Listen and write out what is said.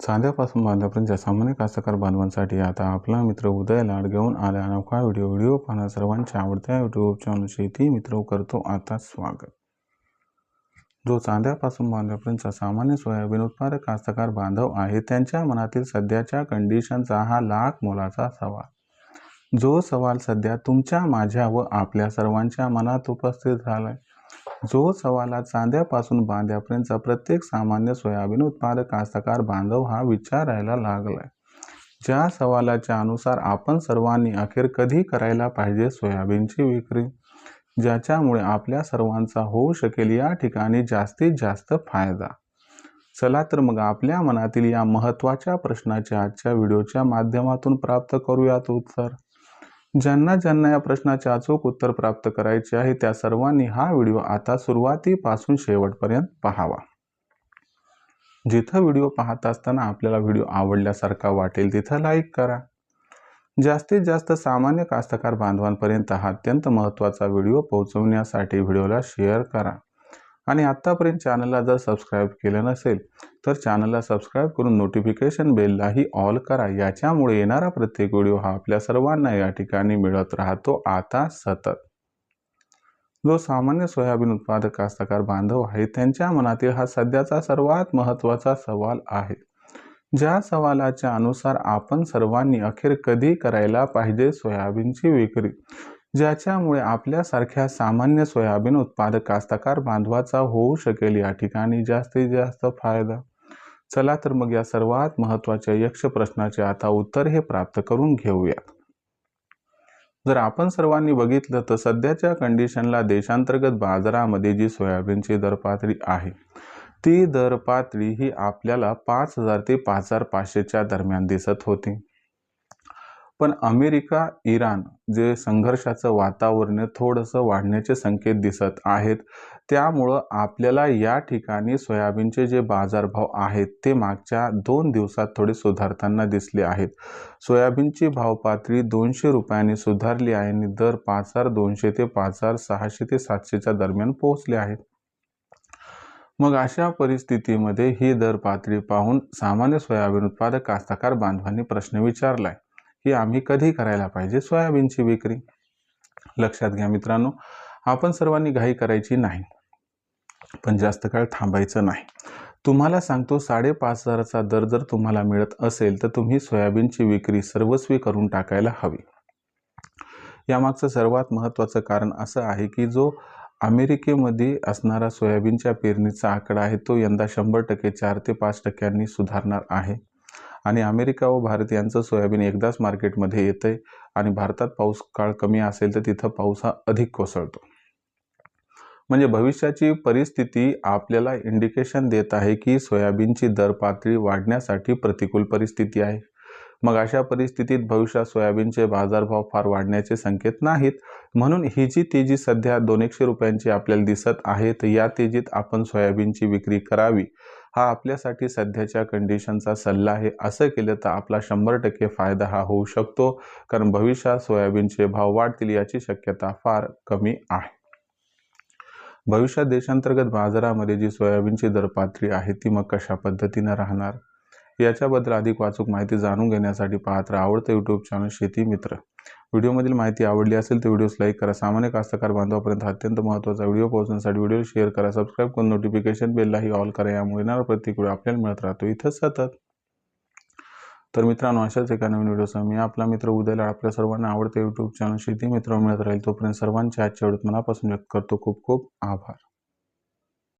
चांद्यापासून बांध्यापर्यंतच्या सामान्य कास्तकार बांधवांसाठी आता आपला मित्र उदय लाड घेऊन आला अनोखा व्हिडिओ पाहणं सर्वांच्या आवडत्या यूट्यूब चॅनल शेती मित्र करतो आता स्वागत। जो चांद्यापासून बांध्यापर्यंतचा सामान्य सोयाबीन उत्पादक कास्तकार बांधव आहे त्यांच्या मनातील सध्याच्या कंडिशनचा हा लाख मोलाचा सवाल। जो सवाल सध्या तुमच्या माझ्या व आपल्या सर्वांच्या मनात उपस्थित झालाय। जो सवालात चांद्यापासून बांध्यापर्यंतचा प्रत्येक सामान्य सोयाबीन उत्पादक कास्तकार बांधव हा विचारायला लागलाय। ज्या सवालाच्या अनुसार आपण सर्वांनी अखेर कधी करायला पाहिजे सोयाबीनची विक्री, ज्याच्यामुळे आपल्या सर्वांचा होऊ शकेल या ठिकाणी जास्तीत जास्त फायदा। चला तर मग आपल्या मनातील या महत्त्वाच्या प्रश्नाचे आजच्या व्हिडिओच्या माध्यमातून प्राप्त करूयात उत्तर। ज्यांना ज्यांना या प्रश्नाचे अचूक उत्तर प्राप्त करायचे आहे त्या सर्वांनी हा व्हिडिओ आता सुरुवातीपासून शेवटपर्यंत पाहावा। जिथं व्हिडिओ पाहत असताना आपल्याला व्हिडिओ आवडल्यासारखा वाटेल तिथं लाईक करा। जास्तीत जास्त सामान्य कास्तकार बांधवांपर्यंत हा अत्यंत महत्त्वाचा व्हिडिओ पोहोचवण्यासाठी व्हिडिओला शेअर करा आणि आतापर्यंत चॅनलला जर सबस्क्राईब केलं नसेल तर चॅनलला सबस्क्राईब करून नोटिफिकेशन बेललाही ऑल करा। याच्यामुळे येणारा प्रत्येक व्हिडिओ हा आपल्या सर्वांना या ठिकाणी मिळत राहतो आता सतत। जो सामान्य सोयाबीन उत्पादक कास्तकार बांधव आहे त्यांच्या मनातील हा सध्याचा सर्वात महत्त्वाचा सवाल आहे। ज्या सवालाच्या अनुसार आपण सर्वांनी अखेर कधी करायला पाहिजे सोयाबीनची विक्री, ज्याच्यामुळे आपल्यासारख्या सामान्य सोयाबीन उत्पादक कास्तकार बांधवाचा होऊ शकेल या ठिकाणी जास्तीत जास्त फायदा। चला तर मग या सर्वात महत्त्वाच्या यक्ष प्रश्नाचे आता उत्तर हे प्राप्त करून घेऊयात। जर आपण सर्वांनी बघितलं तर सध्याच्या कंडिशनला देशांतर्गत बाजारामध्ये जी सोयाबीनची दर पातळी आहे ती दर पातळी ही आपल्याला 5,000 ते 5,500च्या दरम्यान दिसत होती। पण अमेरिका इराण जे संघर्षाचं वातावरण थोडंसं वाढण्याचे संकेत दिसत आहेत, त्यामुळं आपल्याला या ठिकाणी सोयाबीनचे जे बाजारभाव आहेत ते मागच्या 2 दिवसात थोडे सुधारताना दिसले आहेत। सोयाबीनची भाव पातळी 200 रुपयांनी सुधारली आहे आणि दर 5,200 ते 5,600 ते 700च्या दरम्यान पोहोचले आहेत। मग अशा परिस्थितीमध्ये ही दर पातळी पाहून सामान्य सोयाबीन उत्पादक कास्तकार बांधवांनी प्रश्न विचारलाय की आम्ही कधी करायला पाहिजे सोयाबीनची विक्री। लक्षात घ्या मित्रांनो, आपण सर्वांनी घाई करायची नाही, पण जास्त काळ थांबायचं नाही। तुम्हाला सांगतो 5,500चा दर जर तुम्हाला मिळत असेल तर तुम्ही सोयाबीनची विक्री सर्वस्वी करून टाकायला हवी। यामागचं सर्वात महत्त्वाचं कारण असं आहे की जो अमेरिकेमध्ये असणारा सोयाबीनच्या पेरणीचा आकडा आहे तो यंदा 100% 4 ते 5% सुधारणार आहे आणि अमेरिका व भारत यांचं सोयाबीन एकदाच मार्केटमध्ये येतंय आणि भारतात पाऊस काळ कमी असेल तर तिथं पाऊस हा अधिक कोसळतो। म्हणजे भविष्याची परिस्थिती आपल्याला इंडिकेशन देत आहे की सोयाबीनची दर पातळी वाढण्यासाठी प्रतिकूल परिस्थिती आहे। मग अशा परिस्थितीत भविष्यात सोयाबीनचे बाजारभाव फार वाढण्याचे संकेत नाहीत, म्हणून ही जी तेजी सध्या 200 रुपयांची आपल्याला दिसत आहे तर या तेजीत आपण सोयाबीनची विक्री करावी हा आपल्यासाठी सध्याच्या कंडिशनचा सल्ला आहे। असं केलं तर आपला 100% फायदा हा होऊ शकतो, कारण भविष्यात सोयाबीनचे भाव वाढतील याची शक्यता फार कमी आहे। भविष्यात देशांतर्गत बाजारामध्ये जी सोयाबीनची दर पातळी आहे ती मग कशा पद्धतीने राहणार याच्याबद्दल अधिक वाचूक माहिती जाणून घेण्यासाठी पाहत राहा आवडतं यूट्यूब चॅनल शेती मित्र। व्हिडिओमधील माहिती आवडली असेल तर व्हिडिओस लाईक करा। सामान्य कास्तकार बांधवापर्यंत अत्यंत महत्त्वाचा व्हिडिओ पोहोचण्यासाठी व्हिडिओ शेअर करा, सबस्क्राईब करून नोटिफिकेशन बेललाही ऑल करा। यामुळे येणारा प्रत्येक व्हिडिओ आपल्याला मिळत राहतो इथं सतत। तर मित्रांनो, अशाच एका नवीन व्हिडिओसह मी आपला मित्र उदय लाड आपल्या सर्वांना आवडते यूट्यूब चॅनल शेती मित्र मिळत राहील। तोपर्यंत सर्वांचे आजच्या व्हिडिओत मनापासून व्यक्त करतो खूप खूप आभार।